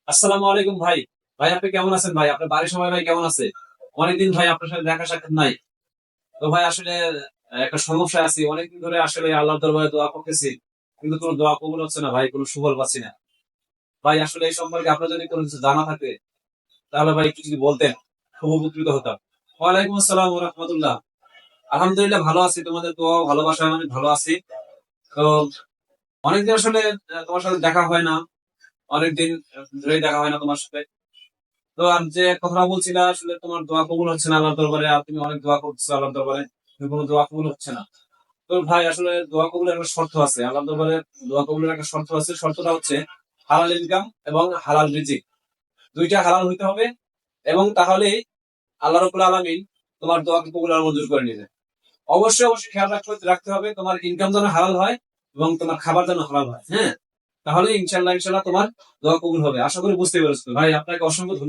আসসালামু আলাইকুম ভাই। ভাই আপনি কেমন আছেন ভাই? আপনার বাড়ির সবাই ভাই কেমন আছে? অনেকদিন ভাই আপনার সাথে দেখা সাক্ষাৎ নাই। তো ভাই আসলে একটা সমস্যা আছে। অনেকদিন ধরে আসলে আল্লাহর দরবারে দোয়া করতেছি। কিন্তু কোনো দোয়া কবুল হচ্ছে না ভাই, কোনো সুফল পাচ্ছি না। ভাই আসলে এই সম্পর্কে আপনার যদি কোনো কিছু জানা থাকে তাহলে ভাই একটু যদি বলতেন খুব উপকৃত হতাম। ওয়ালাইকুম আসসালাম ওয়া রাহমাতুল্লাহ। আলহামদুলিল্লাহ ভালো আছি। তোমাদের দোয়া ও ভালোবাসায় আমি ভালো আছি। তো অনেকদিন আসলে তোমার সাথে দেখা হয় না। অনেকদিন ধরেই দেখা হয় না তোমার সাথে। তো আর যে কথা বলছিলা আসলে তোমার দোয়া কবুল হচ্ছে না আল্লাহর দরবারে, আর তুমি অনেক দোয়া করছো আল্লাহর দরবারে, কিন্তু কোনো দোয়া কবুল হচ্ছে না। তো ভাই আসলে দোয়া কবুলের একটা শর্ত আছে আল্লাহর দরবারে। দোয়া কবুলের একটা শর্ত আছে, শর্তটা হচ্ছে হালাল ইনকাম এবং হালাল রিজিক, দুইটা হালাল হইতে হবে। এবং তাহলেই আল্লাহ রাব্বুল আলামিন তোমার দোয়াকে কবুল আর মঞ্জুর করে নিবে। অবশ্যই অবশ্যই খেয়াল রাখতে হবে তোমার ইনকাম যেন হালাল হয় এবং তোমার খাবার যেন হালাল হয়। হ্যাঁ, তাহলে ইনশাল্লাহ ইনশাল্লাহ তোমার দোয়া কবুল হবে। আশা করি বুঝতে পেরেছো ভাই। আপনাকে অসংখ্য ধন্যবাদ।